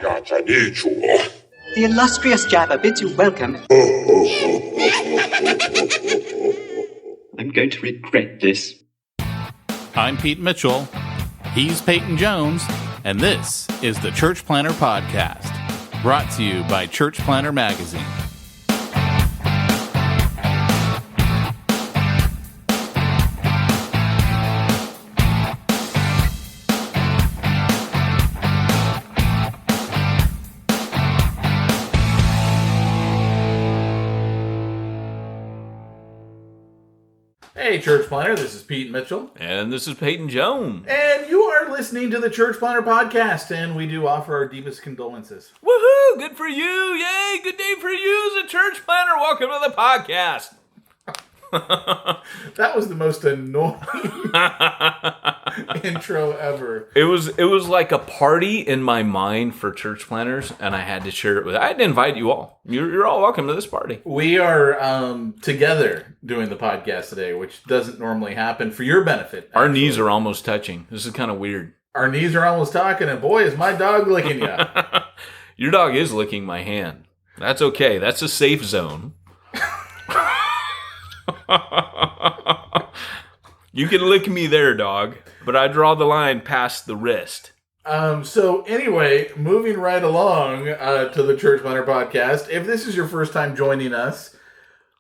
The illustrious Jabba bids you welcome. I'm going to regret this. I'm Pete Mitchell. He's Peyton Jones. And this is the Church Planter Podcast, brought to you by Church Planter Magazine. Hey, Church Planter, this is Pete Mitchell. And this is Peyton Jones. And you are listening to the Church Planter Podcast, and we do offer our deepest condolences. Woohoo! Good for you! Yay! Good day for you as a church planter. Welcome to the podcast. That was the most annoying intro ever. It was like a party in my mind for church planters, and I had to share it with. I had to invite you all. You're all welcome to this party. We are together doing the podcast today, which doesn't normally happen for your benefit. Our knees are almost touching. This is kind of weird. Our knees are almost talking, and boy, is my dog licking you. Your dog is licking my hand. That's okay. That's a safe zone. You can lick me there, dog, but I draw the line past the wrist. So anyway, moving right along to the Church Planter Podcast. If this is your first time joining us,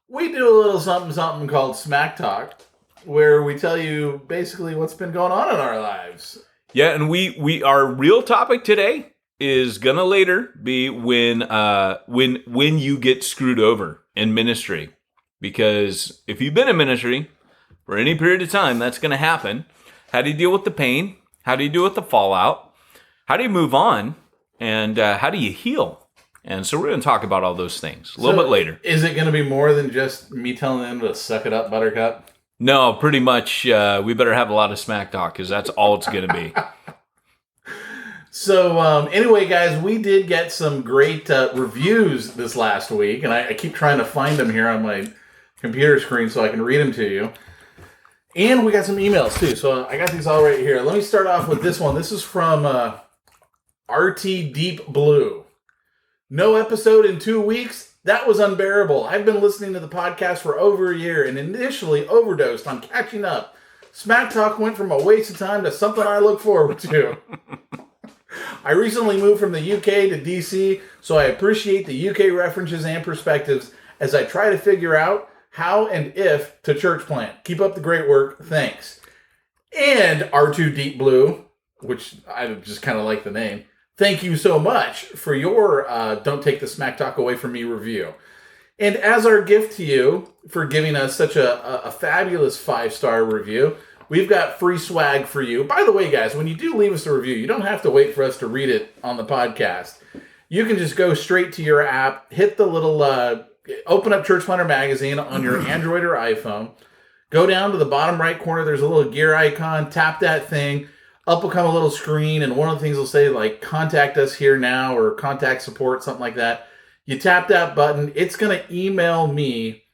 we do a little something called Smack Talk, where we tell you basically what's been going on in our lives. Yeah, and our real topic today is gonna later be when you get screwed over in ministry. Because if you've been in ministry for any period of time, that's going to happen. How do you deal with the pain? How do you deal with the fallout? How do you move on? And how do you heal? And so we're going to talk about all those things a little bit later. Is it going to be more than just me telling them to suck it up, Buttercup? No, pretty much. We better have a lot of smack talk because that's all it's going to be. So anyway, guys, we did get some great reviews this last week. And I keep trying to find them here on my computer screen so I can read them to you. And we got some emails too. So I got these all right here. Let me start off with this one. This is from RT Deep Blue. No episode in 2 weeks? That was unbearable. I've been listening to the podcast for over a year and initially overdosed on catching up. Smack Talk went from a waste of time to something I look forward to. I recently moved from the UK to DC, so I appreciate the UK references and perspectives as I try to figure out how and if to church plant. Keep up the great work. Thanks. And R2 Deep Blue, which I just kind of like the name. Thank you so much for your Don't Take the Smack Talk Away From Me review. And as our gift to you for giving us such a fabulous 5-star review, we've got free swag for you. By the way, guys, when you do leave us a review, you don't have to wait for us to read it on the podcast. You can just go straight to your app, hit the little... open up Church Planter Magazine on your Android or iPhone. Go down to the bottom right corner. There's a little gear icon. Tap that thing. Up will come a little screen, and one of the things will say, like, contact us here now or contact support, something like that. You tap that button. It's going to email me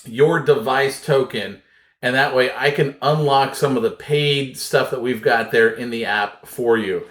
your device token, and that way I can unlock some of the paid stuff that we've got there in the app for you.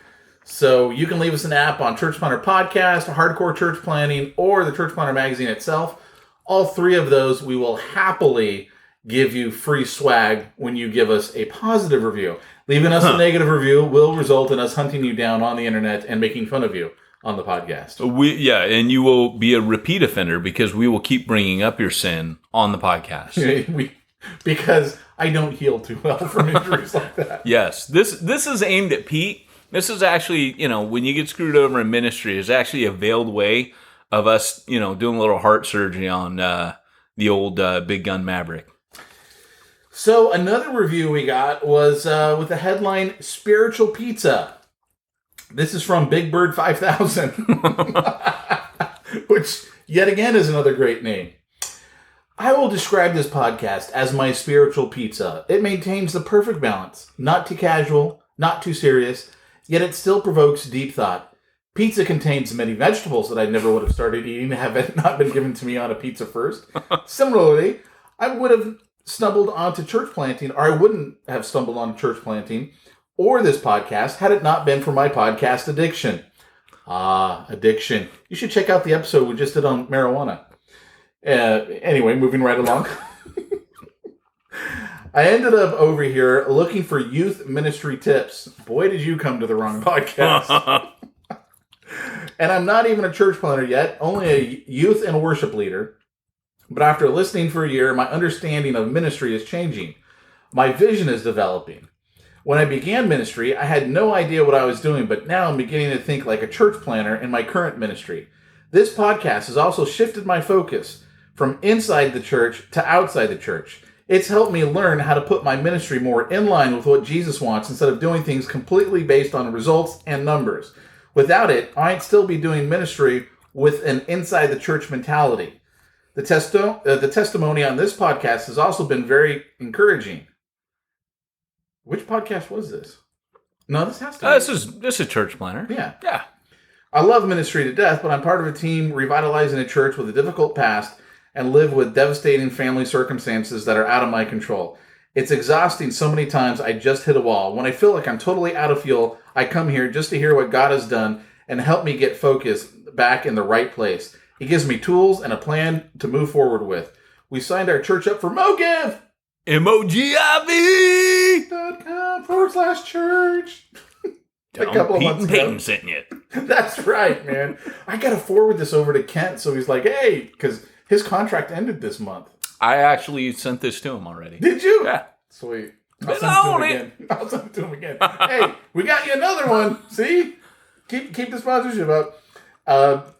So you can leave us an app on Church Planter Podcast, Hardcore Church Planning, or the Church Planter Magazine itself. All three of those, we will happily give you free swag when you give us a positive review. Leaving us a negative review will result in us hunting you down on the internet and making fun of you on the podcast. And you will be a repeat offender because we will keep bringing up your sin on the podcast. Because I don't heal too well from injuries like that. Yes, this is aimed at Pete. This is actually, when you get screwed over in ministry, is actually a veiled way of us, doing a little heart surgery on the old Big Gun Maverick. So another review we got was with the headline, Spiritual Pizza. This is from Big Bird 5000, which yet again is another great name. I will describe this podcast as my spiritual pizza. It maintains the perfect balance, not too casual, not too serious, yet it still provokes deep thought. Pizza contains many vegetables that I never would have started eating had it not been given to me on a pizza first. Similarly, I would have stumbled onto church planting, or I wouldn't have stumbled on church planting, or this podcast had it not been for my podcast addiction. Addiction. You should check out the episode we just did on marijuana. Anyway, moving right along. I ended up over here looking for youth ministry tips. Boy, did you come to the wrong podcast. And I'm not even a church planner yet, only a youth and worship leader. But after listening for a year, my understanding of ministry is changing. My vision is developing. When I began ministry, I had no idea what I was doing, but now I'm beginning to think like a church planner in my current ministry. This podcast has also shifted my focus from inside the church to outside the church. It's helped me learn how to put my ministry more in line with what Jesus wants instead of doing things completely based on results and numbers. Without it, I'd still be doing ministry with an inside the church mentality. The testimony on this podcast has also been very encouraging. Which podcast was this? No, this has to be. This is Church Planner. Yeah. I love ministry to death, but I'm part of a team revitalizing a church with a difficult past and live with devastating family circumstances that are out of my control. It's exhausting so many times I just hit a wall. When I feel like I'm totally out of fuel, I come here just to hear what God has done and help me get focused back in the right place. He gives me tools and a plan to move forward with. We signed our church up for MoGive. MoGiv.com/church. A couple of months ago. Peyton sent you. That's right, man. I got to forward this over to Kent, so he's like, hey, because his contract ended this month. I actually sent this to him already. Did you? Yeah. Sweet. I'll send it to him again. Hey, we got you another one. See? Keep the sponsorship up.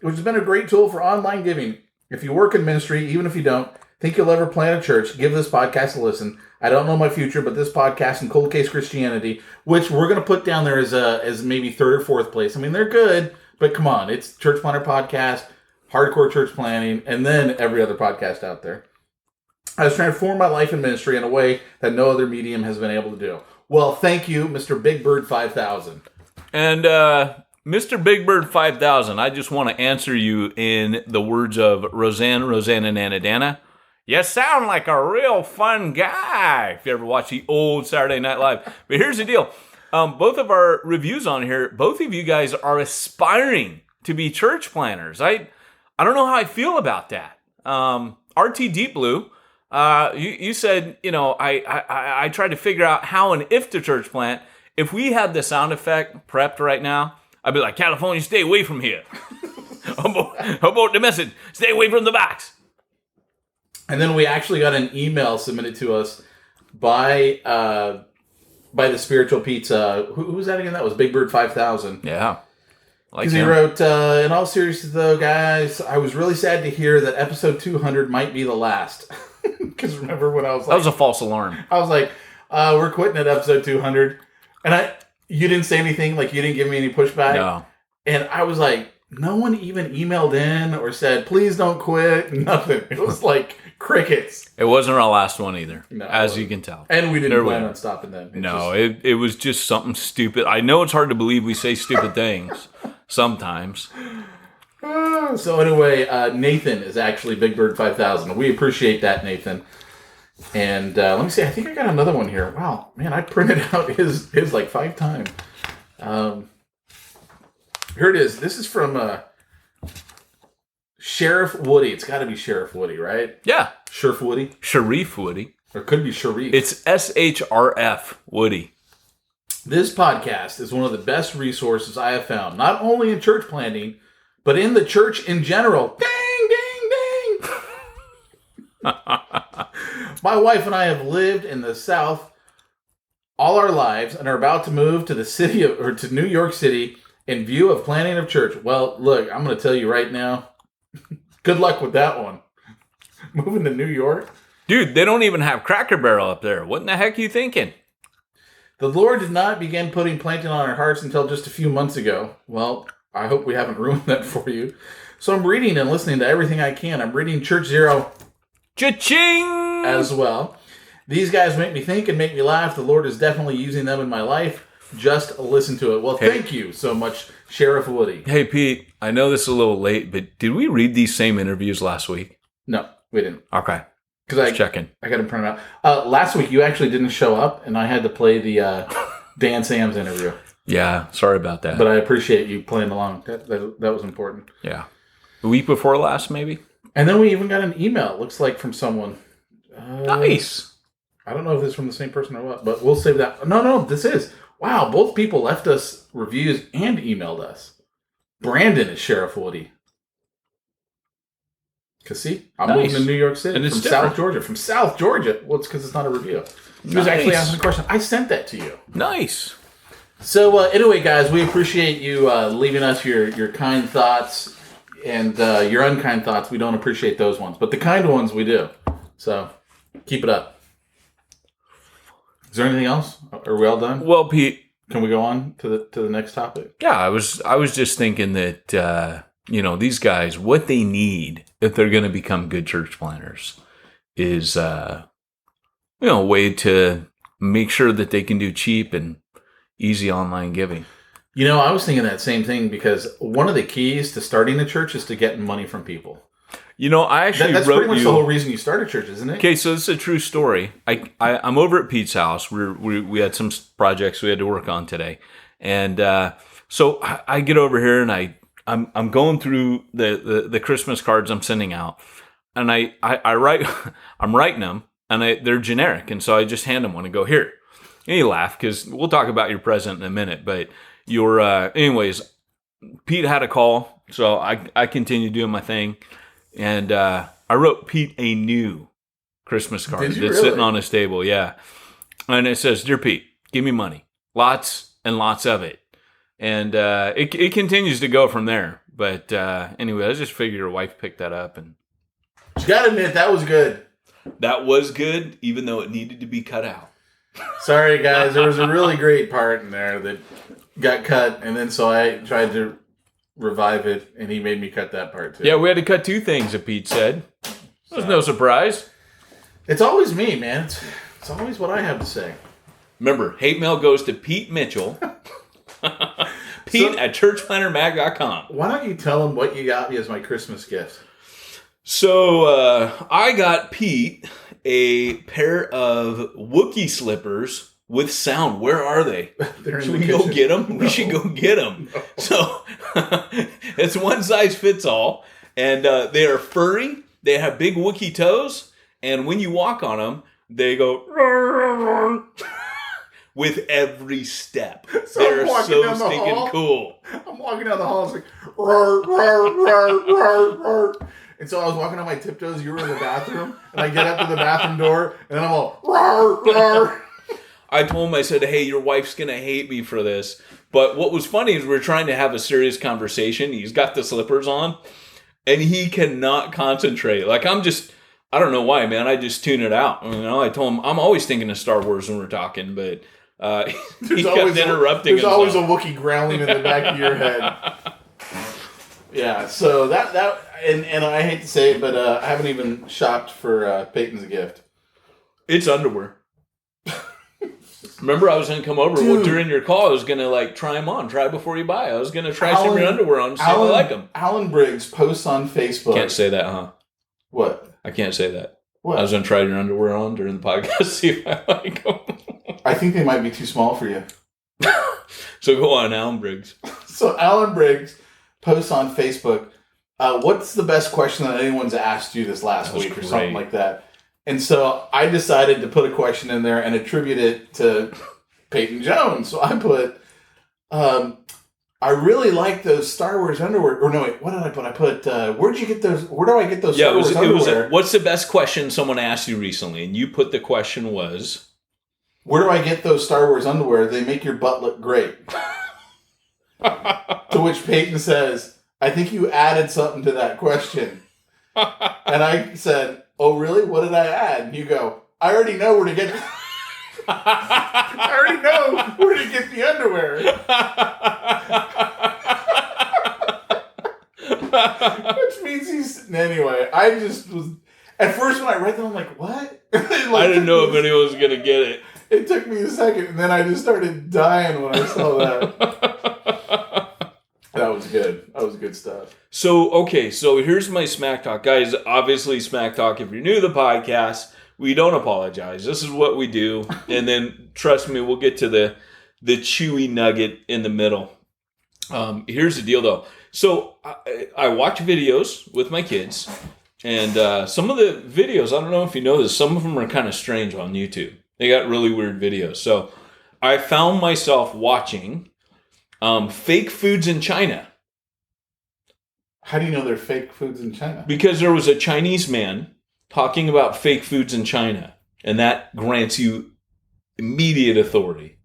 Which has been a great tool for online giving. If you work in ministry, even if you don't think you'll ever plant a church, give this podcast a listen. I don't know my future, but this podcast and Cold Case Christianity, which we're going to put down there as maybe third or fourth place. I mean, they're good, but come on. It's Church Planner Podcast, Hardcore Church Planning, and then every other podcast out there. I was trying to form my life in ministry in a way that no other medium has been able to do. Well, thank you, Mr. Big Bird 5000. And Mr. Big Bird 5000, I just want to answer you in the words of Roseanne, Nana Dana. You sound like a real fun guy, if you ever watch the old Saturday Night Live. But here's the deal. Both of our reviews on here, both of you guys are aspiring to be church planners. I don't know how I feel about that. RT Deep Blue, you said, I tried to figure out how and if to church plant. If we had the sound effect prepped right now, I'd be like, California, stay away from here. How about the message? Stay away from the box. And then we actually got an email submitted to us by the Spiritual Pizza. Who was that again? That was Big Bird 5000. Yeah. Because he wrote, in all seriousness though, guys, I was really sad to hear that episode 200 might be the last. Because remember when I was like... That was a false alarm. I was like, we're quitting at episode 200. And you didn't say anything, like you didn't give me any pushback. No. And I was like, no one even emailed in or said, please don't quit. Nothing. It was like crickets. It wasn't our last one either, no, as you can tell. And we didn't plan on stopping then. It was just something stupid. I know it's hard to believe we say stupid things sometimes. So anyway, Nathan is actually Big Bird 5000. We appreciate that, Nathan. And let me see. I think I got another one here. Wow, man, I printed out his like 5 times. Here it is. This is from Sheriff Woody. It's got to be Sheriff Woody, right? Yeah. Sheriff Woody? Sharif Woody. Or it could be Sharif. It's SHRF Woody. This podcast is one of the best resources I have found, not only in church planting, but in the church in general. Ding, ding, ding! My wife and I have lived in the South all our lives and are about to move to to New York City in view of planning of church. Well, look, I'm going to tell you right now, good luck with that one. Moving to New York? Dude, they don't even have Cracker Barrel up there. What in the heck are you thinking? The Lord did not begin putting planting on our hearts until just a few months ago. Well, I hope we haven't ruined that for you. So I'm reading and listening to everything I can. I'm reading Church Zero Cha-ching! as well. These guys make me think and make me laugh. The Lord is definitely using them in my life. Just listen to it. Well, thank you so much, Sheriff Woody. Hey, Pete, I know this is a little late, but did we read these same interviews last week? No, we didn't. Okay. Because checking. I got them printed out. Last week, you actually didn't show up, and I had to play the Dan Sams interview. Yeah, sorry about that. But I appreciate you playing along. That was important. Yeah. The week before last, maybe? And then we even got an email, it looks like, from someone. Nice. I don't know if this is from the same person or what, but we'll save that. No, this is. Wow, both people left us reviews and emailed us. Brandon is Sheriff Woody. Because see, I'm moving to New York City from South Georgia. From South Georgia. Well, it's because it's not a review. He was actually asking a question. I sent that to you. Nice. So anyway, guys, we appreciate you leaving us your kind thoughts and your unkind thoughts. We don't appreciate those ones, but the kind ones we do. So keep it up. Is there anything else? Are we all done? Well, Pete, can we go on to the next topic? Yeah, I was just thinking that these guys, what they need if they're going to become good church planners is a way to make sure that they can do cheap and easy online giving. I was thinking that same thing because one of the keys to starting a church is to get money from people. I actually that's wrote pretty much the whole reason you start a church, isn't it? Okay, so this is a true story. I'm over at Pete's house. We had some projects we had to work on today, and so I get over here and I'm going through the Christmas cards I'm sending out, and I write I'm writing them, and they're generic, and so I just hand them one and go, here. And you laugh because we'll talk about your present in a minute, but anyways, Pete had a call, so I continued doing my thing. And I wrote Pete a new Christmas card that's really? sitting on his table, yeah. And it says, "Dear Pete, give me money, lots and lots of it." And it continues to go from there. But anyway, I just figured your wife picked that up, and you gotta admit that was good. That was good, even though it needed to be cut out. Sorry, guys, there was a really great part in there that got cut, and then so I tried to revive it, and he made me cut that part too. Yeah, we had to cut two things that Pete said. It was no surprise. It's always me, man. It's always what I have to say. Remember, hate mail goes to Pete Mitchell. Pete at churchplannermag.com. Why don't you tell him what you got me as my Christmas gift? So I got Pete a pair of Wookiee slippers with sound. Where are they? Should we go get them? No. We should go get them. No. So it's one size fits all. And they are furry. They have big Wookiee toes. And when you walk on them, they go with every step. So they're so stinking cool. I'm walking down the hall. It's like, roar, roar, roar, roar, roar. And so I was walking on my tiptoes. You were in the bathroom. And I get up to the bathroom door. And then I'm all, roar, roar. I told him, I said, hey, your wife's going to hate me for this. But what was funny is we're trying to have a serious conversation. He's got the slippers on. And he cannot concentrate. Like, I don't know why, man. I just tune it out. I told him, I'm always thinking of Star Wars when we're talking. But he kept interrupting There's always a Wookiee growling in the back of your head. Yeah, so that and I hate to say it, but I haven't even shopped for Peyton's gift. It's underwear. Remember, I was going to come over during your call. I was going to try them on, try before you buy. I was going to try some of your underwear on, see if I like them. Alan Briggs posts on Facebook. Can't say that, huh? What? I can't say that. What? I was going to try your underwear on during the podcast, see if I like them. I think they might be too small for you. So go on, Alan Briggs. So Alan Briggs posts on Facebook, what's the best question that anyone's asked you this last week or something like that? And so I decided to put a question in there and attribute it to Peyton Jones. So I put, I really like those Star Wars underwear. Or no, wait, what did I put? I put, where'd you get those? Where do I get those Star Wars underwear? What's the best question someone asked you recently? And you put the question was, where do I get those Star Wars underwear? They make your butt look great. To which Peyton says, I think you added something to that question. And I said, oh, really? What did I add? And you go, I already know where to get I already know where to get the underwear. Which means anyway, I just was, at first when I read them, I'm like, what? I didn't know if anyone was going to get it. It took me a second, and then I just started dying when I saw that. That was good. That was good stuff. So here's my Smack Talk. Guys, obviously Smack Talk, if you're new to the podcast, we don't apologize. This is what we do. And then, trust me, we'll get to the chewy nugget in the middle. Here's the deal, though. So I watch videos with my kids, and some of the videos, I don't know if you know this, some of them are kind of strange on YouTube. They got really weird videos. So I found myself watching fake foods in China. How do you know they're fake foods in China? Because there was a Chinese man talking about fake foods in China, and that grants you immediate authority.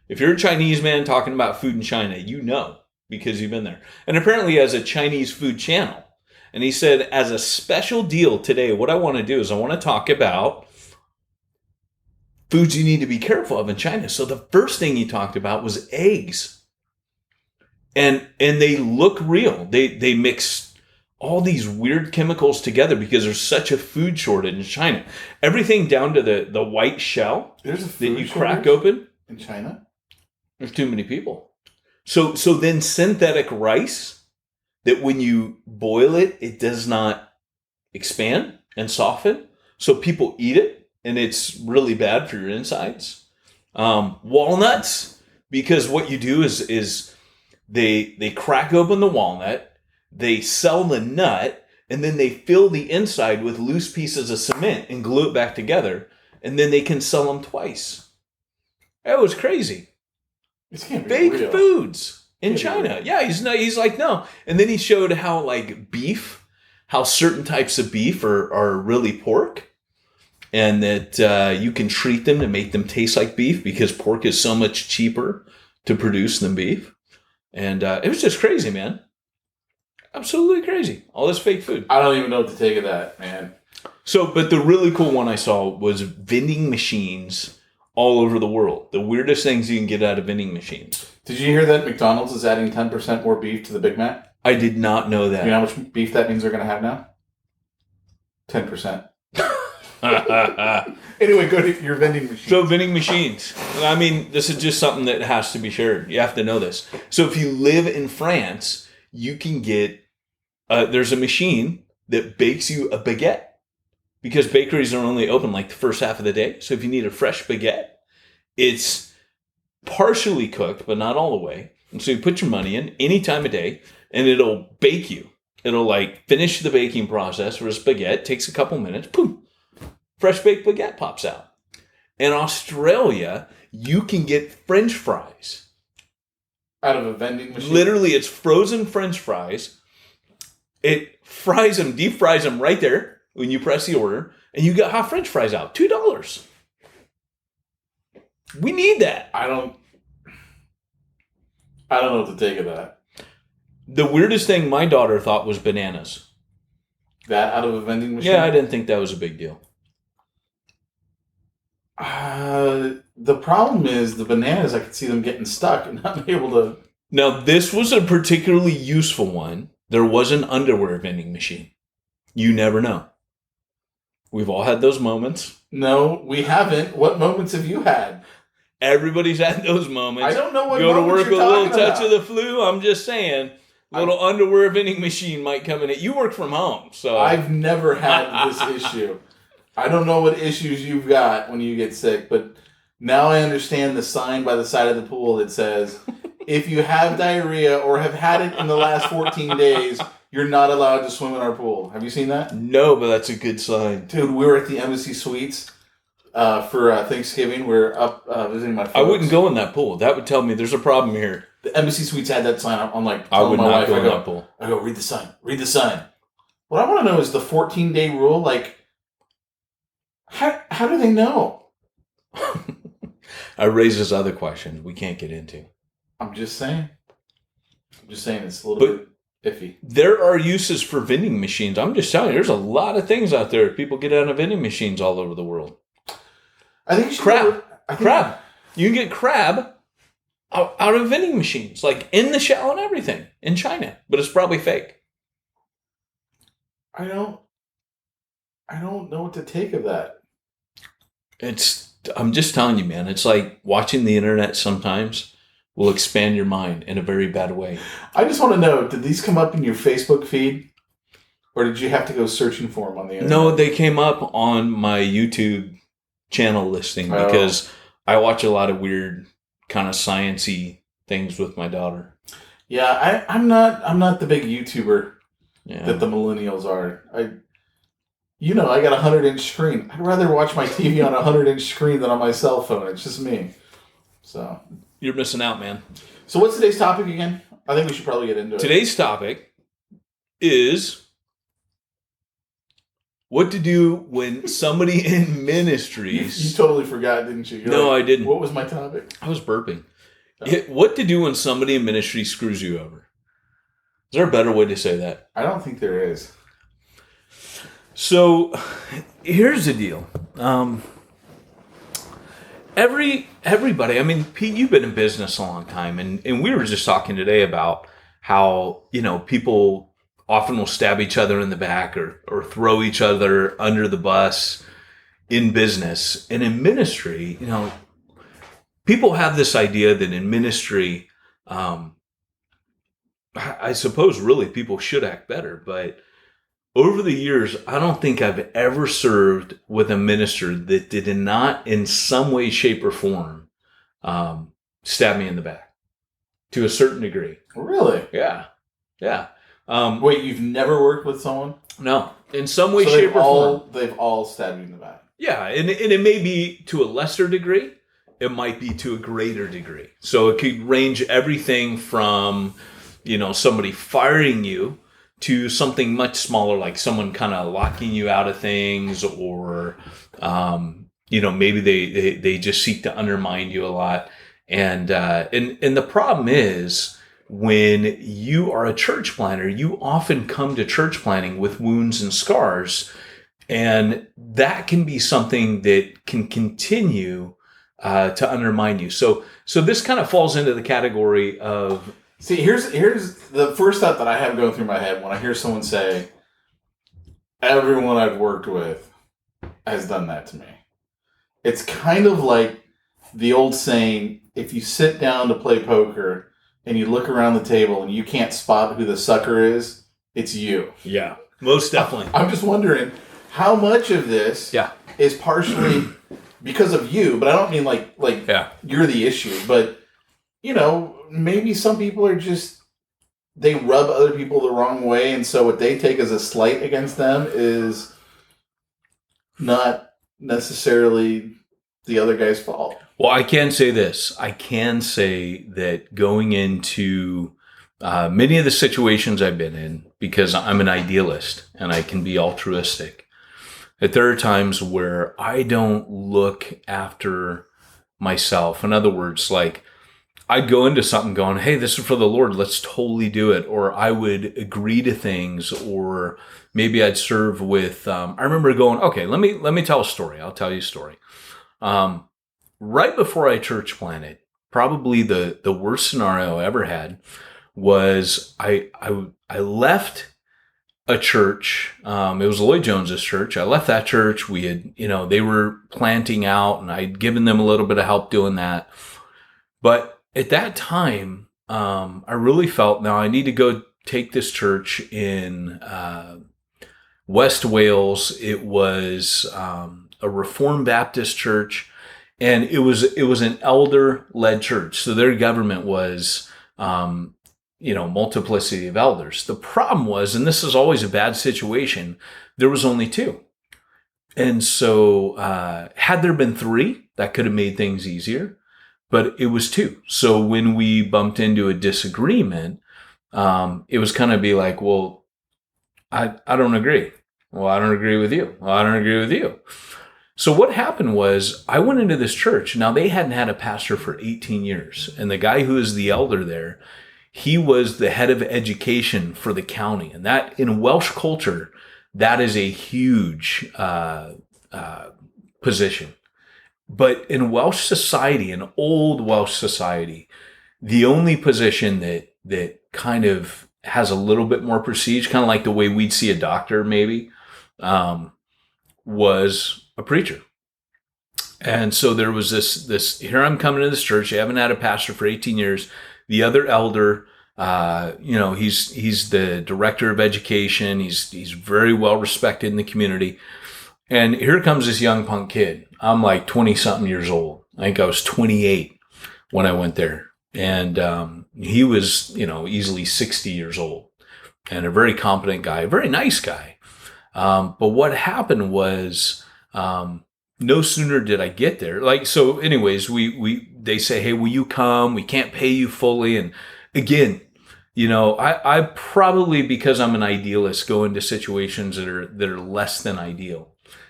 If you're a Chinese man talking about food in China, you know because you've been there. And apparently he has a Chinese food channel. And he said, as a special deal today, what I want to do is I want to talk about foods you need to be careful of in China. So the first thing he talked about was eggs. And they look real. They mix all these weird chemicals together because there's such a food shortage in China. Everything down to the white shell that you crack open. In China? There's too many people. So then synthetic rice, that when you boil it, it does not expand and soften. So people eat it, and it's really bad for your insides. Walnuts, because what you do is they crack open the walnut, they sell the nut, and then they fill the inside with loose pieces of cement and glue it back together, and then they can sell them twice. That was crazy. This can't be Fake real. foods in China. Yeah, he's like, no. And then he showed how like beef, how certain types of beef are really pork, and that you can treat them to make them taste like beef because pork is so much cheaper to produce than beef. And it was just crazy, man. Absolutely crazy. All this fake food. I don't even know what to take of that, man. So, but the really cool one I saw was vending machines all over the world. The weirdest things you can get out of vending machines. Did you hear that McDonald's is adding 10% more beef to the Big Mac? I did not know that. You know how much beef that means they're going to have now? 10%. Anyway, go to your vending machine. So vending machines. I mean, this is just something that has to be shared. You have to know this. So if you live in France, you can get, there's a machine that bakes you a baguette. Because bakeries are only open like the first half of the day. So if you need a fresh baguette, it's partially cooked, but not all the way. And so you put your money in any time of day, and it'll bake you. It'll like finish the baking process for this baguette. Takes a couple minutes. Boom. Fresh baked baguette pops out. In Australia, you can get French fries. Out of a vending machine? Literally, it's frozen French fries. It fries them, deep fries them right there when you press the order, and you got hot French fries out. $2. We need that. I don't know what to take of that. The weirdest thing my daughter thought was bananas. That out of a vending machine? Yeah, I didn't think that was a big deal. The problem is the bananas, I could see them getting stuck and not be able to... Now, this was a particularly useful one. There was an underwear vending machine. You never know. We've all had those moments. No, we haven't. What moments have you had? Everybody's had those moments. I don't know what Go to moments work you're with a little talking touch about. of the flu. I'm just saying. Little underwear vending machine might come in. You work from home, so I've never had this issue. I don't know what issues you've got when you get sick, but now I understand the sign by the side of the pool that says, if you have diarrhea or have had it in the last 14 days, you're not allowed to swim in our pool. Have you seen that? No, but that's a good sign. Dude, we were at the Embassy Suites for Thanksgiving. We were up visiting my folks. I wouldn't go in that pool. That would tell me there's a problem here. The Embassy Suites had that sign up. I'm like, I would telling my not wife, go in that pool. I go, read the sign. Read the sign. What I want to know is the 14-day rule. Like, how do they know? It raises other questions we can't get into. I'm just saying it's a little bit iffy. There are uses for vending machines. I'm just telling you, there's a lot of things out there. People get out of vending machines all over the world. I think you should Crab. You can get crab out of vending machines, like in the shell and everything in China, but it's probably fake. I don't know what to take of that. I'm just telling you, man. It's like watching the internet sometimes will expand your mind in a very bad way. I just want to know, did these come up in your Facebook feed? Or did you have to go searching for them on the internet? No, they came up on my YouTube channel listing because I watch a lot of weird kind of sciencey things with my daughter. Yeah, I'm not the big YouTuber Yeah. that the millennials are. I got a 100-inch screen. I'd rather watch my TV on a 100-inch screen than on my cell phone. It's just me. So You're missing out, man. So what's today's topic again? I think we should probably get into it. Today's topic is what to do when somebody in ministries... You totally forgot, didn't you? No, I didn't. What was my topic? I was burping. Oh. What to do when somebody in ministry screws you over? Is there a better way to say that? I don't think there is. So, here's the deal. Everybody, I mean, Pete, you've been in business a long time, and we were just talking today about how, people often will stab each other in the back or throw each other under the bus in business. And in ministry, people have this idea that in ministry, I suppose really people should act better, but over the years, I don't think I've ever served with a minister that did not, in some way, shape, or form, stab me in the back to a certain degree. Really? Yeah. Wait, you've never worked with someone? No. In some way, shape, or form. They've all stabbed you in the back. Yeah, and it may be to a lesser degree. It might be to a greater degree. So it could range everything from, somebody firing you to something much smaller, like someone kind of locking you out of things, or maybe they just seek to undermine you a lot. And the problem is, when you are a church planner, you often come to church planning with wounds and scars, and that can be something that can continue to undermine you. So this kind of falls into the category of... See, here's the first thought that I have going through my head when I hear someone say, everyone I've worked with has done that to me. It's kind of like the old saying, if you sit down to play poker and you look around the table and you can't spot who the sucker is, it's you. Yeah, most definitely. I'm just wondering how much of this is partially because of you, but I don't mean like you're the issue, but maybe some people are just, they rub other people the wrong way, and so what they take as a slight against them is not necessarily the other guy's fault. Well, I can say this. I can say that going into many of the situations I've been in, because I'm an idealist and I can be altruistic, that there are times where I don't look after myself. In other words, like, I'd go into something going, hey, this is for the Lord, let's totally do it. Or I would agree to things, or maybe I'd serve with, I remember going, okay, let me tell a story. I'll tell you a story. Right before I church planted, probably the worst scenario I ever had was I left a church. It was Lloyd Jones's church. I left that church. We had, they were planting out, and I'd given them a little bit of help doing that. But at that time, I really felt, now I need to go take this church in West Wales. It was a Reformed Baptist church, and it was an elder-led church. So their government was, multiplicity of elders. The problem was, and this is always a bad situation, there was only two. And so had there been three, that could have made things easier. But it was two. So when we bumped into a disagreement, it was kind of be like, well, I don't agree. Well, I don't agree with you. Well, I don't agree with you. So what happened was, I went into this church. Now, they hadn't had a pastor for 18 years. And the guy who is the elder there, he was the head of education for the county. And that, in Welsh culture, that is a huge position. But in Welsh society, in old Welsh society, the only position that kind of has a little bit more prestige, kind of like the way we'd see a doctor maybe, was a preacher. And so there was this, here I'm coming to this church. I haven't had a pastor for 18 years. The other elder, he's the director of education. He's very well respected in the community. And here comes this young punk kid. I'm like 20 something years old. I think I was 28 when I went there. And he was, easily 60 years old and a very competent guy, a very nice guy. But what happened was, no sooner did I get there, so anyways, they say, hey, will you come? We can't pay you fully. And again, I probably, because I'm an idealist, go into situations that are less than ideal.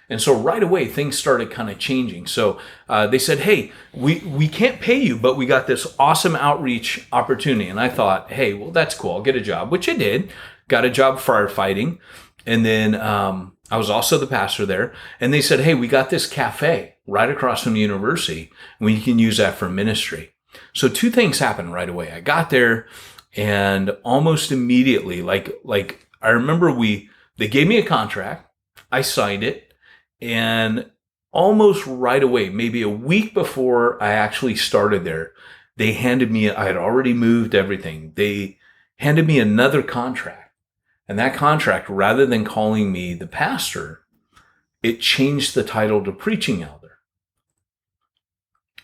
And so right away, things started kind of changing. So they said, hey, we can't pay you, but we got this awesome outreach opportunity. And I thought, hey, well, that's cool. I'll get a job, which I did. Got a job firefighting. And then I was also the pastor there. And they said, hey, we got this cafe right across from the university. We can use that for ministry. So two things happened right away. I got there and almost immediately, like I remember they gave me a contract. I signed it. And almost right away, maybe a week before I actually started there, they handed me, I had already moved everything. They handed me another contract. And that contract, rather than calling me the pastor, it changed the title to preaching elder.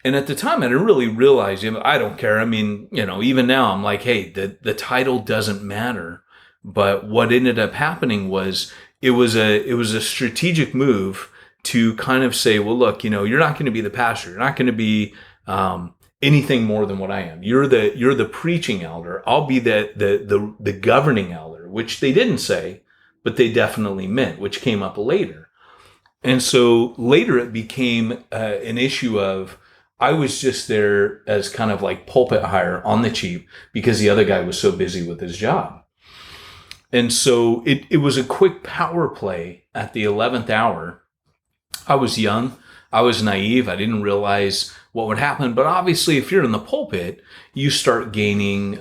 And at the time, I didn't really realize, I don't care. I mean, even now I'm like, hey, the title doesn't matter. But what ended up happening was, it was a strategic move to kind of say, well, look, you're not going to be the pastor. You're not going to be anything more than what I am. You're the preaching elder. I'll be the governing elder, which they didn't say, but they definitely meant, which came up later. And so later it became an issue of, I was just there as kind of like pulpit hire on the cheap because the other guy was so busy with his job. And so it was a quick power play at the 11th hour. I was young. I was naive. I didn't realize what would happen. But obviously, if you're in the pulpit, you start gaining,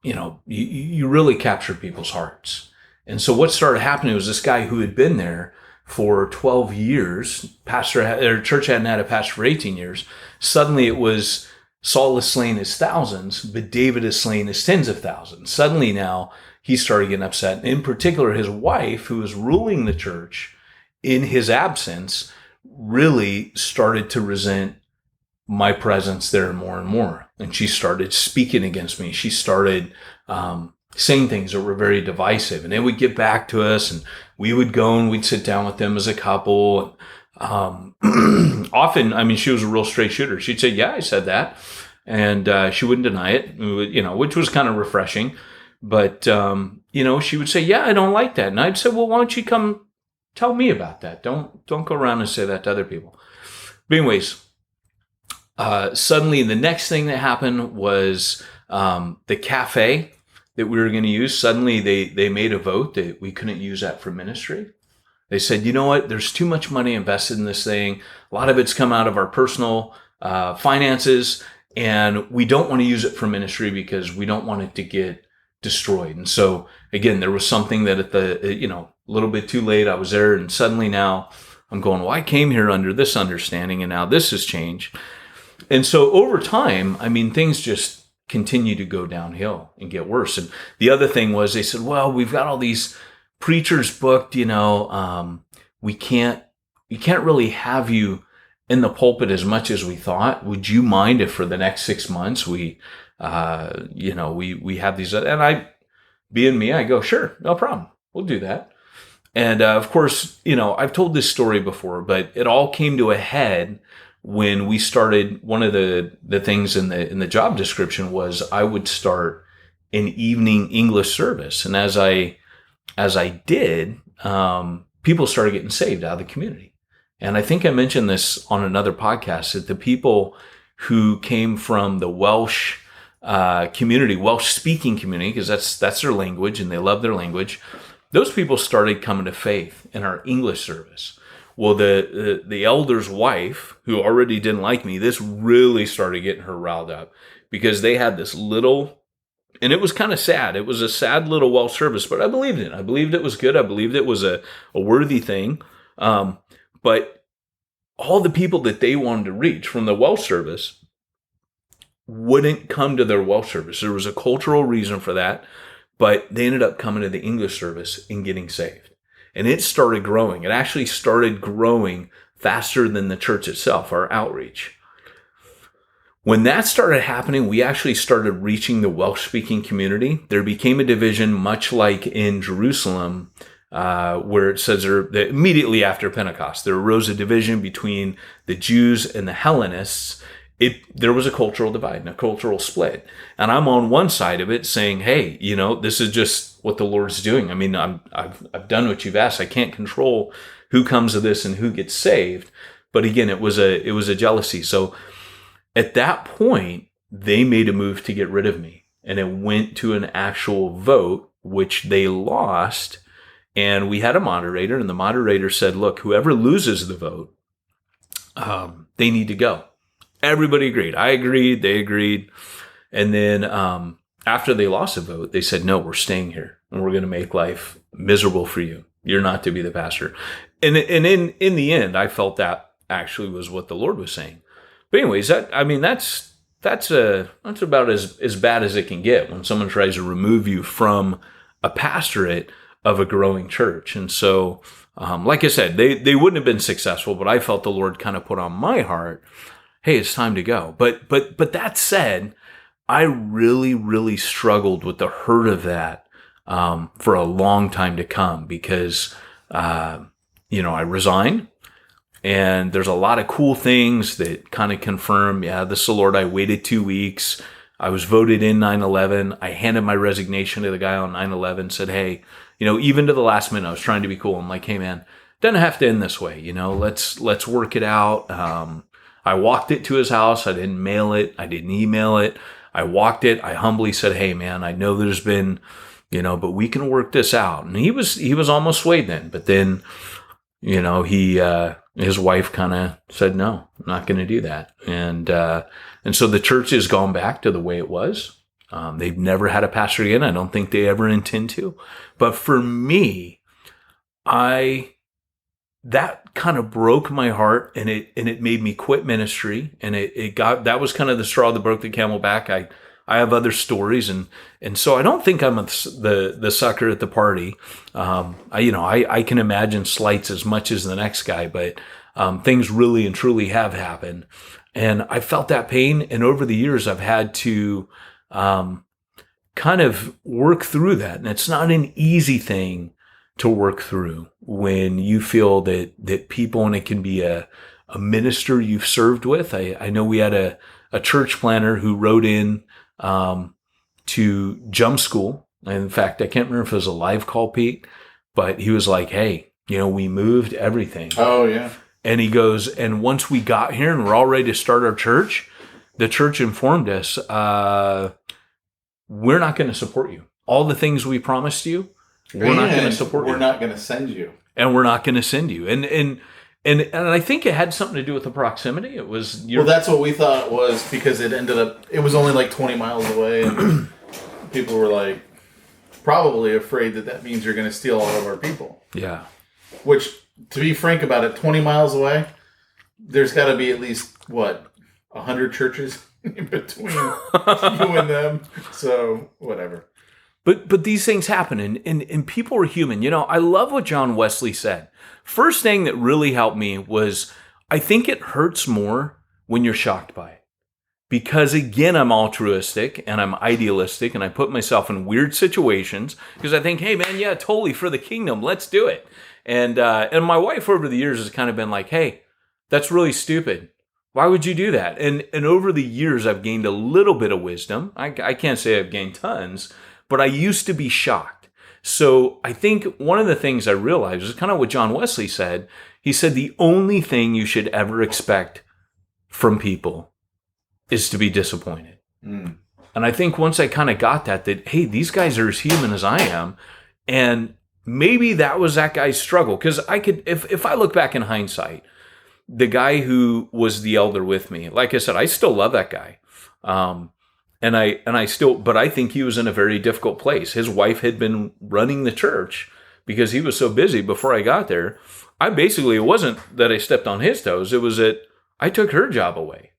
you really capture people's hearts. And so what started happening was this guy who had been there for 12 years, church hadn't had a pastor for 18 years. Suddenly it was, Saul has slain his thousands, but David has slain his tens of thousands. Suddenly now he started getting upset. In particular, his wife, who was ruling the church in his absence, really started to resent my presence there more and more. And she started speaking against me. She started saying things that were very divisive. And they would get back to us and we would go and we'd sit down with them as a couple. Often, she was a real straight shooter. She'd say, yeah, I said that. And she wouldn't deny it, which was kind of refreshing. But, she would say, yeah, I don't like that. And I'd say, well, why don't you come tell me about that? Don't go around and say that to other people. But anyways, suddenly the next thing that happened was the cafe that we were going to use. Suddenly they made a vote that we couldn't use that for ministry. They said, you know what? There's too much money invested in this thing. A lot of it's come out of our personal finances, and we don't want to use it for ministry because we don't want it to get destroyed. And so, again, there was something that at a little bit too late, I was there, and suddenly now I'm going, well, I came here under this understanding, and now this has changed. And so over time, things just continue to go downhill and get worse. And the other thing was they said, well, we've got all these preachers booked, we can't really have you in the pulpit as much as we thought. Would you mind if for the next 6 months we have these? And being me, I go, sure, no problem. We'll do that. And of course, I've told this story before, but it all came to a head when we started. One of the things in the job description was I would start an evening English service. And as I did, people started getting saved out of the community. And I think I mentioned this on another podcast, that the people who came from the Welsh community, Welsh speaking community, because that's their language and they love their language, those people started coming to faith in our English service. Well, the elder's wife, who already didn't like me, this really started getting her riled up because they had this little, and it was kind of sad. It was a sad little Welsh service, but I believed in it. I believed it was good. I believed it was a worthy thing. But all the people that they wanted to reach from the Welsh service wouldn't come to their Welsh service. There was a cultural reason for that, but they ended up coming to the English service and getting saved. And it started growing. It actually started growing faster than the church itself, our outreach. When that started happening, we actually started reaching the Welsh-speaking community. There became a division, much like in Jerusalem, where it says that immediately after Pentecost, there arose a division between the Jews and the Hellenists. There was a cultural divide and a cultural split. And I'm on one side of it saying, hey, this is just what the Lord's doing. I mean, I've done what you've asked. I can't control who comes of this and who gets saved. But again, it was a jealousy. So at that point, they made a move to get rid of me. And it went to an actual vote, which they lost. And we had a moderator, and the moderator said, look, whoever loses the vote, they need to go. Everybody agreed. I agreed. They agreed. And then after they lost the vote, they said, no, we're staying here, and we're going to make life miserable for you. You're not to be the pastor. And in the end, I felt that actually was what the Lord was saying. But anyways, that's about as bad as it can get when someone tries to remove you from a pastorate of a growing church. And so, like I said, they wouldn't have been successful, but I felt the Lord kind of put on my heart, hey, it's time to go. But that said, I really, really struggled with the hurt of that for a long time to come because, I resigned. And there's a lot of cool things that kind of confirm, yeah, this is the Lord. I waited 2 weeks. I was voted in 9/11. I handed my resignation to the guy on 9/11, said, hey, even to the last minute, I was trying to be cool. I'm like, hey, man, doesn't have to end this way. Let's work it out. I walked it to his house. I didn't mail it. I didn't email it. I walked it. I humbly said, hey, man, I know there's been, but we can work this out. And he was almost swayed then. But then, his wife kind of said, no, I'm not going to do that. And so the church has gone back to the way it was. They've never had a pastor again. I don't think they ever intend to. But for me, that kind of broke my heart, and it made me quit ministry. And that was kind of the straw that broke the camel back. I have other stories, and so I don't think I'm the sucker at the party. I can imagine slights as much as the next guy, but things really and truly have happened, and I felt that pain. And over the years, I've had to kind of work through that, and it's not an easy thing to work through when you feel that people, and it can be a minister you've served with. I know we had a church planner who wrote in to Jump School. And in fact, I can't remember if it was a live call, Pete, but he was like, hey, we moved everything. Oh, yeah. And he goes, and once we got here and we're all ready to start our church, the church informed us, we're not going to support you. All the things we promised you, we're not going to support you. We're not going to send you. And we're not going to send you. And I think it had something to do with the proximity. It was well, that's what we thought was because it was only like 20 miles away, and people were like probably afraid that means you're going to steal all of our people. Yeah. Which, to be frank about it, 20 miles away, there's got to be at least 100 churches in between you and them. So whatever. But these things happen, and people are human. I love what John Wesley said. First thing that really helped me was, I think it hurts more when you're shocked by it. Because again, I'm altruistic and I'm idealistic, and I put myself in weird situations because I think, hey man, yeah, totally for the kingdom, let's do it. And my wife over the years has kind of been like, hey, that's really stupid. Why would you do that? And over the years, I've gained a little bit of wisdom. I can't say I've gained tons, but I used to be shocked. So I think one of the things I realized is kind of what John Wesley said. He said, the only thing you should ever expect from people is to be disappointed. Mm. And I think once I kind of got that, hey, these guys are as human as I am. And maybe that was that guy's struggle. Because I could, if I look back in hindsight, the guy who was the elder with me, like I said, I still love that guy. But I think he was in a very difficult place. His wife had been running the church because he was so busy before I got there. It wasn't that I stepped on his toes. It was that I took her job away.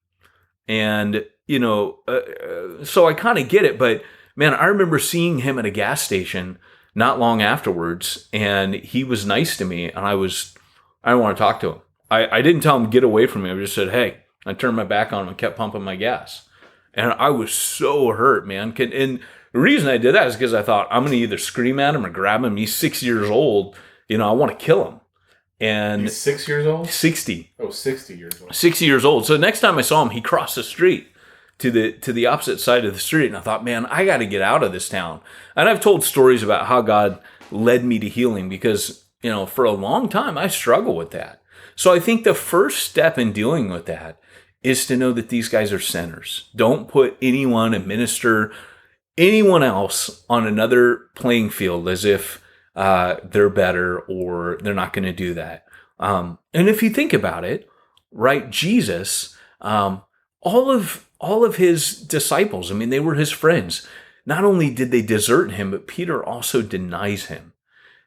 And, so I kind of get it. But man, I remember seeing him at a gas station not long afterwards, and he was nice to me. And I didn't want to talk to him. I didn't tell him, get away from me. I just said, hey, I turned my back on him and kept pumping my gas. And I was so hurt, man. And the reason I did that is because I thought, I'm going to either scream at him or grab him. He's 6 years old. You know, I want to kill him. And he's 6 years old? 60. Oh, 60 years old. 60 years old. So the next time I saw him, he crossed the street to the opposite side of the street. And I thought, man, I got to get out of this town. And I've told stories about how God led me to healing because, you know, for a long time, I struggle with that. So I think the first step in dealing with that is to know that these guys are sinners. Don't put anyone, a minister, anyone else on another playing field as if they're better or they're not going to do that. And if you think about it, right, Jesus, all of his disciples, I mean, they were his friends. Not only did they desert him, but Peter also denies him.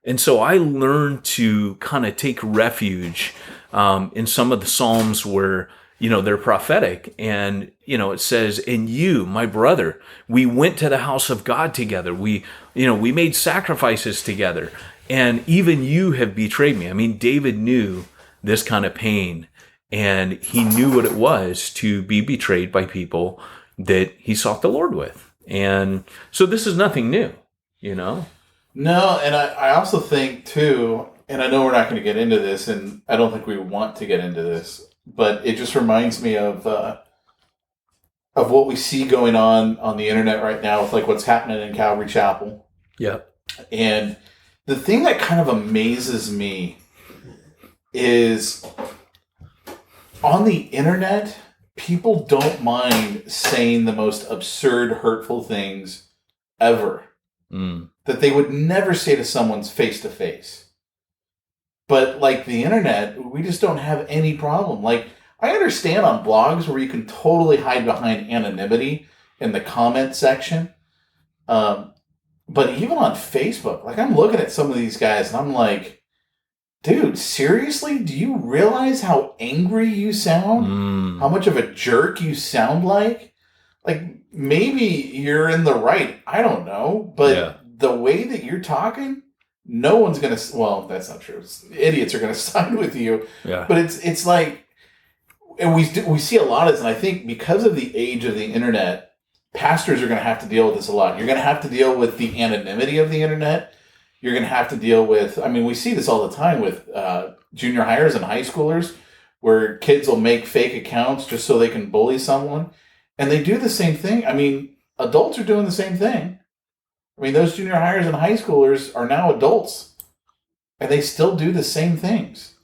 And so I learned to kind of take refuge in some of the Psalms where, you know, they're prophetic. And, you know, it says, and you, my brother, we went to the house of God together. We made sacrifices together. And even you have betrayed me. I mean, David knew this kind of pain. And he knew what it was to be betrayed by people that he sought the Lord with. And so this is nothing new, you know? No, and I also think, too, and I know we're not going to get into this, and I don't think we want to get into this, but it just reminds me of what we see going on the internet right now with, like, what's happening in Calvary Chapel. Yeah. And the thing that kind of amazes me is on the internet, people don't mind saying the most absurd, hurtful things ever that they would never say to someone's face-to-face. But, like, the internet, we just don't have any problem. Like, I understand on blogs where you can totally hide behind anonymity in the comment section. But even on Facebook, like, I'm looking at some of these guys and I'm like, dude, seriously? Do you realize how angry you sound? How much of a jerk you sound like? Like, maybe you're in the right. I don't know. But the way that you're talking, no one's going to... Well, that's not true. Idiots are going to side with you. Yeah. But it's like... And we see a lot of this, and I think because of the age of the internet, pastors are going to have to deal with this a lot. You're going to have to deal with the anonymity of the internet. You're going to have to deal with... I mean, we see this all the time with junior hires and high schoolers, where kids will make fake accounts just so they can bully someone. And they do the same thing. I mean, adults are doing the same thing. I mean, those junior hires and high schoolers are now adults, and they still do the same things.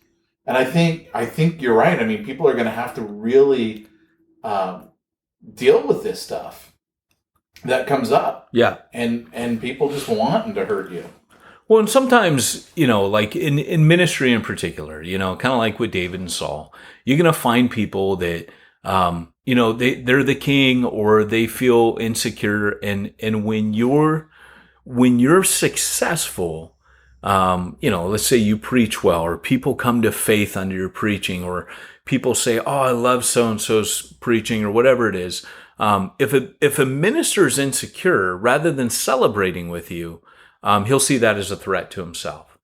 And I think you're right. I mean, people are going to have to really deal with this stuff that comes up. Yeah. And people just wanting to hurt you. Well, and sometimes, you know, like in ministry in particular, you know, kind of like with David and Saul, you're going to find people that, you know, they're the king or they feel insecure. And when you're successful, you know, let's say you preach well, or people come to faith under your preaching, or people say, oh, I love so-and-so's preaching, or whatever it is. If a minister is insecure, rather than celebrating with you, he'll see that as a threat to himself.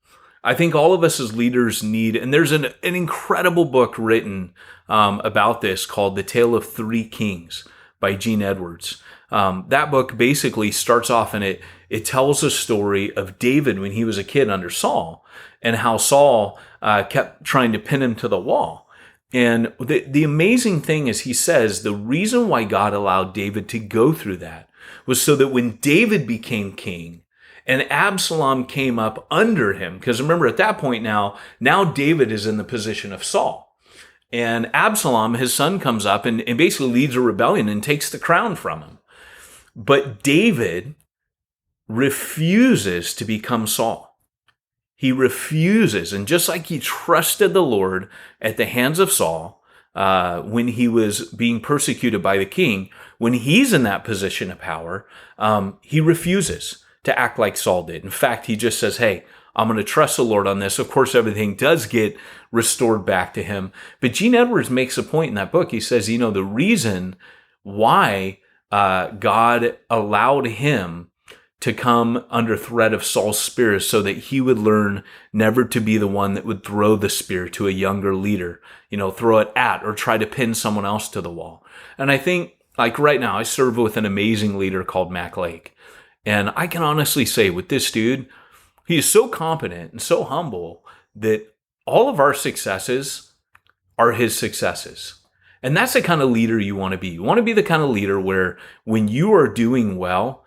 I think all of us as leaders need, and there's an incredible book written about this called The Tale of Three Kings by Gene Edwards. That book basically starts off and it tells a story of David when he was a kid under Saul, and how Saul kept trying to pin him to the wall. And the amazing thing is, he says the reason why God allowed David to go through that was so that when David became king and Absalom came up under him, because remember at that point now David is in the position of Saul. And Absalom, his son, comes up and basically leads a rebellion and takes the crown from him. But David refuses to become Saul. He refuses. And just like he trusted the Lord at the hands of Saul when he was being persecuted by the king, when he's in that position of power, he refuses to act like Saul did. In fact, he just says, hey, I'm going to trust the Lord on this. Of course, everything does get restored back to him. But Gene Edwards makes a point in that book. He says, you know, the reason why God allowed him to come under threat of Saul's spear so that he would learn never to be the one that would throw the spear to a younger leader, throw it at or try to pin someone else to the wall. And I think, like right now, I serve with an amazing leader called Mac Lake. And I can honestly say with this dude, he is so competent and so humble that all of our successes are his successes. And that's the kind of leader you want to be. You want to be the kind of leader where when you are doing well,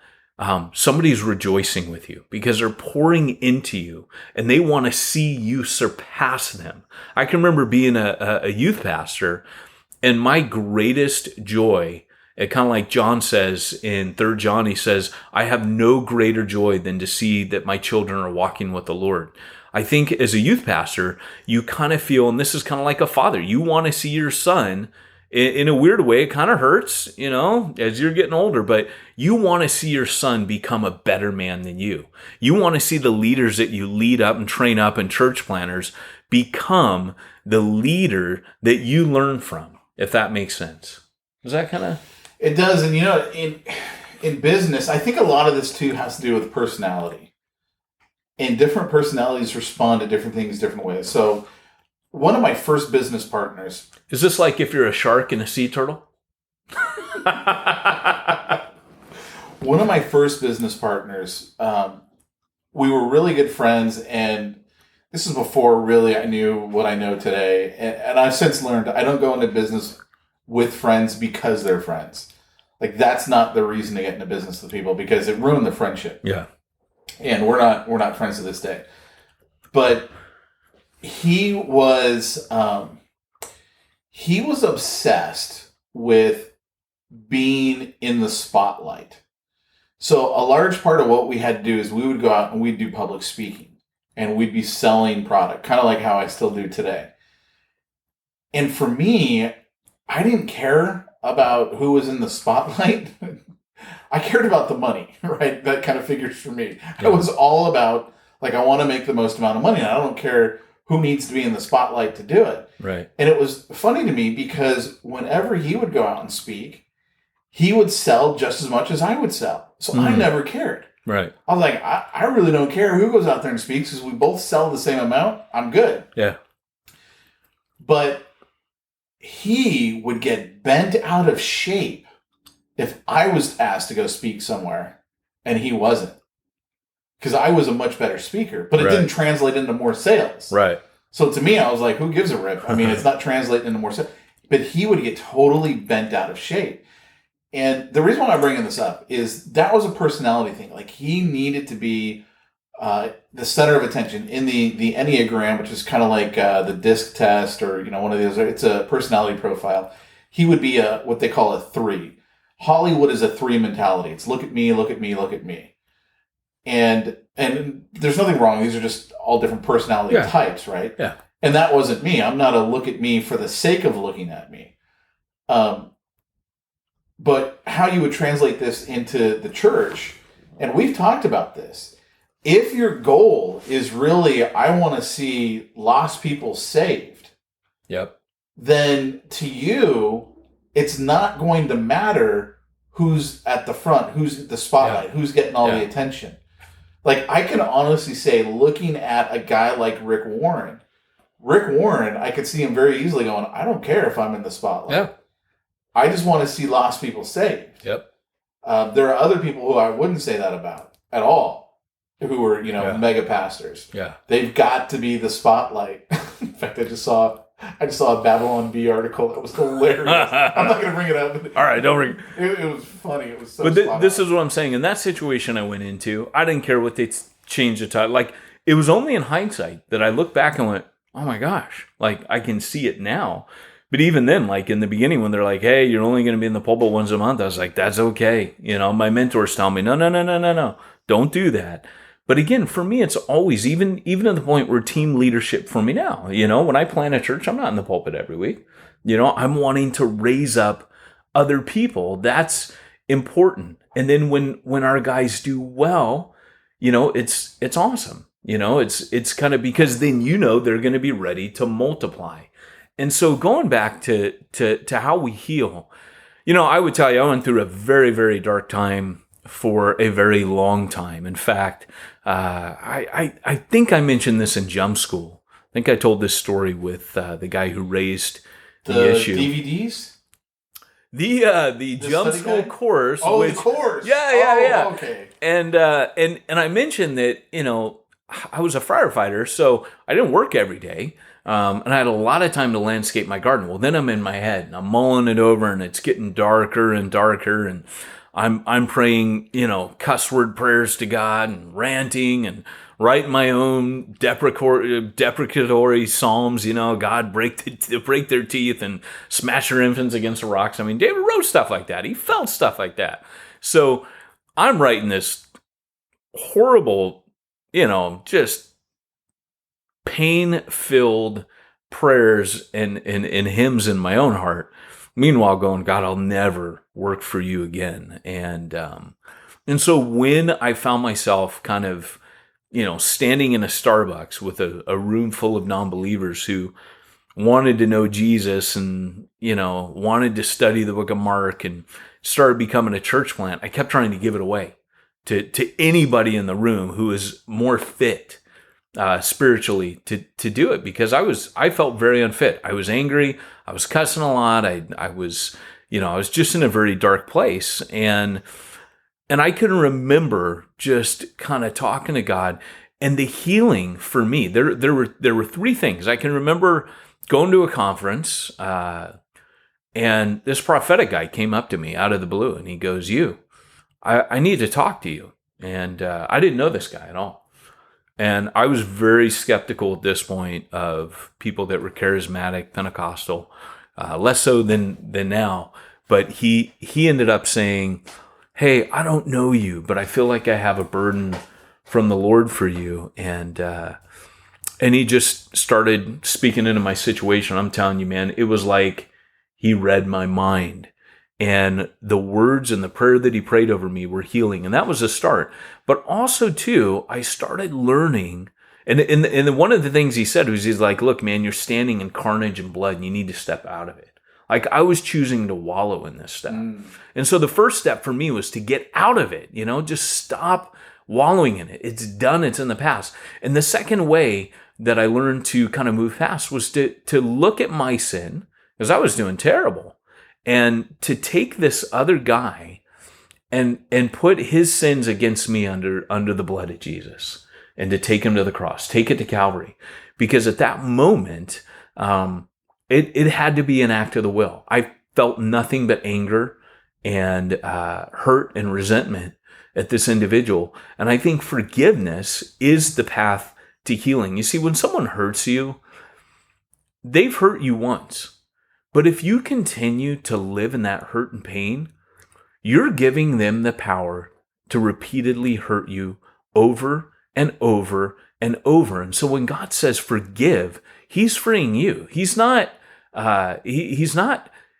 somebody's rejoicing with you because they're pouring into you and they want to see you surpass them. I can remember being a youth pastor, and my greatest joy, it kind of like John says in 3 John, he says, I have no greater joy than to see that my children are walking with the Lord. I think as a youth pastor, you kind of feel, and this is kind of like a father, you want to see your son in a weird way. It kind of hurts, as you're getting older, but you want to see your son become a better man than you. You want to see the leaders that you lead up and train up and church planners become the leader that you learn from, if that makes sense. Does that kind of... It does. And, in business, I think a lot of this, too, has to do with personality. And different personalities respond to different things different ways. So one of my first business partners... Is this like if you're a shark and a sea turtle? One of my first business partners, we were really good friends, and this is before really I knew what I know today. And I've since learned I don't go into business with friends because they're friends. Like, that's not the reason to get into business with people, because it ruined the friendship. Yeah. And we're not friends to this day. But he was obsessed with being in the spotlight. So a large part of what we had to do is we would go out and we'd do public speaking, and we'd be selling product, kind of like how I still do today. And for me, I didn't care about who was in the spotlight. I cared about the money, right? That kind of figures for me. Yeah. It was all about, like, I want to make the most amount of money, and I don't care who needs to be in the spotlight to do it. Right. And it was funny to me because whenever he would go out and speak, he would sell just as much as I would sell. So I never cared. Right. I was like, I really don't care who goes out there and speaks because we both sell the same amount. I'm good. Yeah. But he would get bent out of shape if I was asked to go speak somewhere and he wasn't. Because I was a much better speaker, but it didn't translate into more sales. Right. So to me, I was like, who gives a rip? I mean, it's not translating into more sales. But he would get totally bent out of shape. And the reason why I'm bringing this up is that was a personality thing. Like, he needed to be the center of attention in the Enneagram, which is kind of like the DISC test, or one of those. It's a personality profile. He would be what they call a 3. Hollywood is a 3 mentality. It's look at me, look at me, look at me. And there's nothing wrong. These are just all different personality types, right? Yeah. And that wasn't me. I'm not a look at me for the sake of looking at me. But how you would translate this into the church, and we've talked about this. If your goal is really, I want to see lost people saved, yep, then to you, it's not going to matter who's at the front, who's at the spotlight, who's getting all the attention. Like, I can honestly say, looking at a guy like Rick Warren, I could see him very easily going, I don't care if I'm in the spotlight. Yeah. I just want to see lost people saved. Yep. There are other people who I wouldn't say that about at all, who are, mega pastors. Yeah. They've got to be the spotlight. In fact, I just saw a Babylon Bee article that was hilarious. I'm not going to bring it up. All right, don't bring it. It was funny. It was so. But this is what I'm saying. In that situation I went into, I didn't care what they changed the title. Like, it was only in hindsight that I looked back and went, oh my gosh, like, I can see it now. But even then, like, in the beginning, when they're like, hey, you're only going to be in the pulpit once a month, I was like, that's okay. My mentors tell me, no, don't do that. But again, for me, it's always, even at the point where team leadership for me now, when I plan a church, I'm not in the pulpit every week. I'm wanting to raise up other people. That's important. And then when our guys do well, it's awesome. It's kind of, because then they're going to be ready to multiply. And so going back to how we heal, I would tell you, I went through a very, very dark time for a very long time. In fact, I think I mentioned this in Jump School. I think I told this story with the guy who raised the issue. DVDs? The Jump School guide? course. Oh, which, the course. Yeah. Okay. And I mentioned that, I was a firefighter, so I didn't work every day. And I had a lot of time to landscape my garden. Well, then I'm in my head and I'm mulling it over, and it's getting darker and darker, and I'm praying, cuss word prayers to God and ranting and writing my own deprecatory psalms. God break their teeth and smash their infants against the rocks. I mean, David wrote stuff like that. He felt stuff like that. So I'm writing this horrible, just pain-filled prayers and hymns in my own heart. Meanwhile, going, God, I'll never work for you again. And so when I found myself kind of, standing in a Starbucks with a room full of non-believers who wanted to know Jesus and, wanted to study the book of Mark and started becoming a church plant, I kept trying to give it away to anybody in the room who is more fit spiritually to do it, because I felt very unfit. I was angry. I was cussing a lot. I was just in a very dark place. And I can remember just kind of talking to God, and the healing for me, there were three things. I can remember going to a conference, and this prophetic guy came up to me out of the blue, and he goes, I need to talk to you. And I didn't know this guy at all. And I was very skeptical at this point of people that were charismatic, Pentecostal, less so than now. But he ended up saying, hey, I don't know you, but I feel like I have a burden from the Lord for you. And he just started speaking into my situation. I'm telling you, man, it was like he read my mind. And the words and the prayer that he prayed over me were healing. And that was a start. But also, too, I started learning. And one of the things he said was, he's like, look, man, you're standing in carnage and blood, and you need to step out of it. Like, I was choosing to wallow in this stuff. And so the first step for me was to get out of it, just stop wallowing in it. It's done. It's in the past. And the second way that I learned to kind of move fast was to look at my sin, because I was doing terrible. And to take this other guy and put his sins against me under the blood of Jesus, and to take him to the cross, take it to Calvary. Because at that moment, it had to be an act of the will. I felt nothing but anger and hurt and resentment at this individual. And I think forgiveness is the path to healing. You see, when someone hurts you, they've hurt you once. But if you continue to live in that hurt and pain, you're giving them the power to repeatedly hurt you over and over and over. And so when God says forgive, he's freeing you. He's not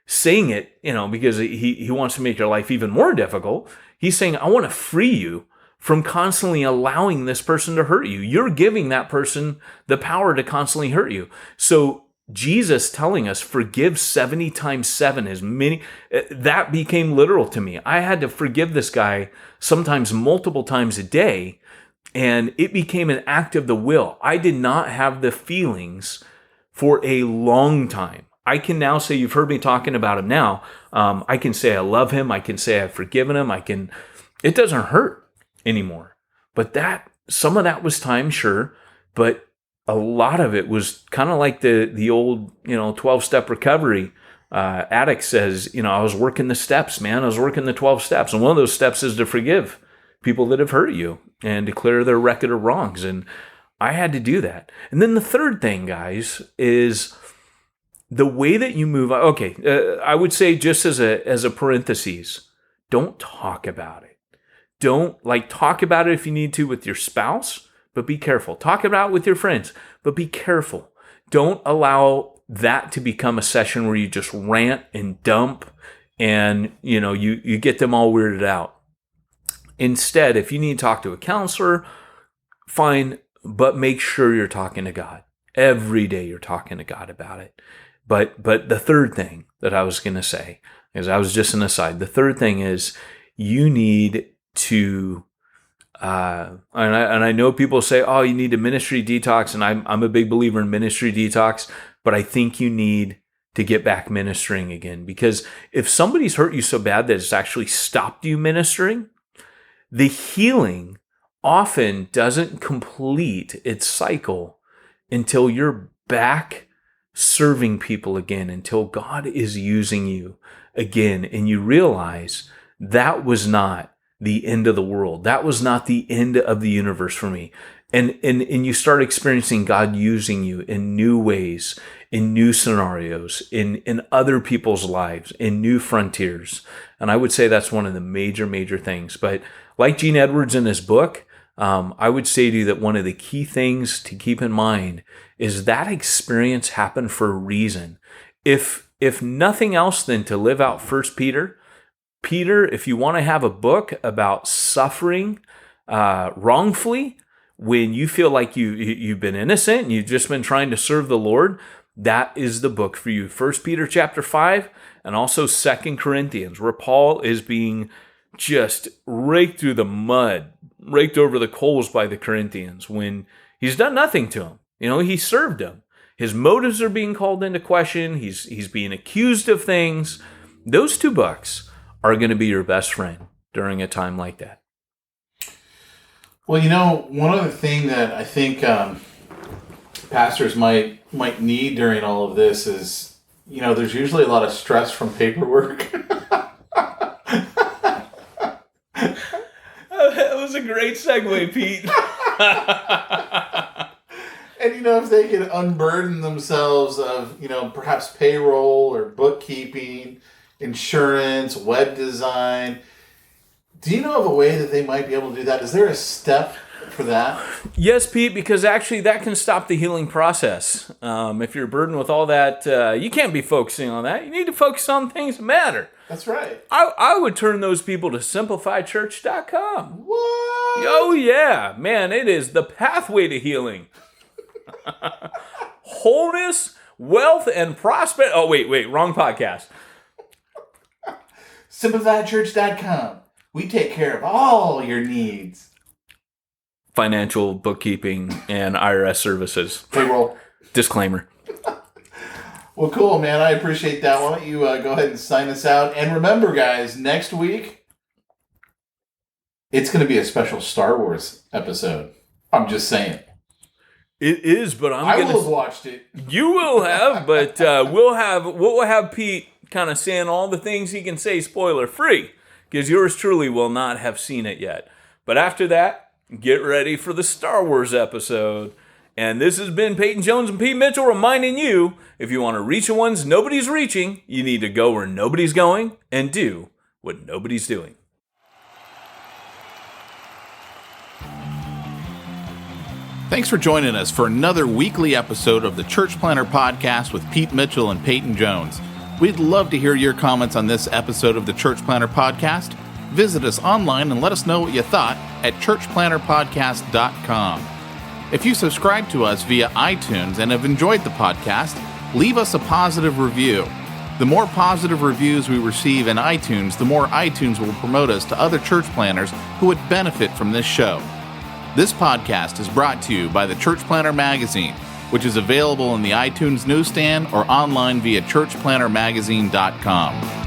saying it, because he wants to make your life even more difficult. He's saying, I want to free you from constantly allowing this person to hurt you. You're giving that person the power to constantly hurt you. So Jesus telling us forgive 70 times 7, as many, that became literal to me. I had to forgive this guy sometimes multiple times a day, and it became an act of the will. I did not have the feelings for a long time. I can now say, you've heard me talking about him now. I can say I love him. I can say I've forgiven him. It doesn't hurt anymore. But some of that was time, sure, but a lot of it was kind of like the old, 12-step recovery addict says, I was working the steps, man. I was working the 12 steps. And one of those steps is to forgive people that have hurt you and declare their record of wrongs. And I had to do that. And then the third thing, guys, is the way that you move. Okay, I would say, just as a parenthesis, don't talk about it. Don't talk about it if you need to with your spouse, but be careful. Talk about it with your friends, but be careful. Don't allow that to become a session where you just rant and dump and, you get them all weirded out. Instead, if you need to talk to a counselor, fine, but make sure you're talking to God. Every day you're talking to God about it. But the third thing that I was going to say, as I was just an aside, the third thing is you need to, and I know people say, oh, you need a ministry detox, and I'm a big believer in ministry detox, but I think you need to get back ministering again, because if somebody's hurt you so bad that it's actually stopped you ministering, the healing often doesn't complete its cycle until you're back serving people again, until God is using you again, and you realize that was not the end of the world. That was not the end of the universe for me. And you start experiencing God using you in new ways, in new scenarios, in other people's lives, in new frontiers. And I would say that's one of the major things. But like Gene Edwards in his book, I would say to you that one of the key things to keep in mind is that experience happened for a reason. If nothing else than to live out 1 Peter, if you want to have a book about suffering wrongfully, when you feel like you've been innocent and you've just been trying to serve the Lord, that is the book for you. 1 Peter chapter 5 and also 2 Corinthians, where Paul is being just raked through the mud, raked over the coals by the Corinthians when he's done nothing to them. He served them. His motives are being called into question. He's being accused of things. Those two books are going to be your best friend during a time like that. Well, one other thing that I think pastors might need during all of this is, there's usually a lot of stress from paperwork. That was a great segue, Pete. And, if they can unburden themselves of, perhaps payroll or bookkeeping, insurance, web design. Do you know of a way that they might be able to do that? Is there a step for that? Yes, Pete, because actually that can stop the healing process. If you're burdened with all that, you can't be focusing on that. You need to focus on things that matter. That's right. I would turn those people to simplifychurch.com. What? Oh, yeah. Man, it is the pathway to healing. Wholeness, wealth, and prosperity. Oh, wait, wrong podcast. SimplifyChurch.com. We take care of all your needs. Financial, bookkeeping, and IRS services. Payroll. Disclaimer. Well, cool, man. I appreciate that. Why don't you go ahead and sign us out? And remember, guys, next week, it's going to be a special Star Wars episode. I'm just saying. It is, but I will have watched it. You will have, but we'll have Pete kind of saying all the things he can say spoiler free, because yours truly will not have seen it yet. But after that, get ready for the Star Wars episode. And this has been Peyton Jones and Pete Mitchell reminding you, if you want to reach the ones nobody's reaching, you need to go where nobody's going and do what nobody's doing. Thanks for joining us for another weekly episode of the Church Planter Podcast with Pete Mitchell and Peyton Jones. We'd love to hear your comments on this episode of the Church Planter Podcast. Visit us online and let us know what you thought at churchplanterpodcast.com. If you subscribe to us via iTunes and have enjoyed the podcast, leave us a positive review. The more positive reviews we receive in iTunes, the more iTunes will promote us to other church planners who would benefit from this show. This podcast is brought to you by the Church Planter Magazine, which is available in the iTunes newsstand or online via churchplantermagazine.com.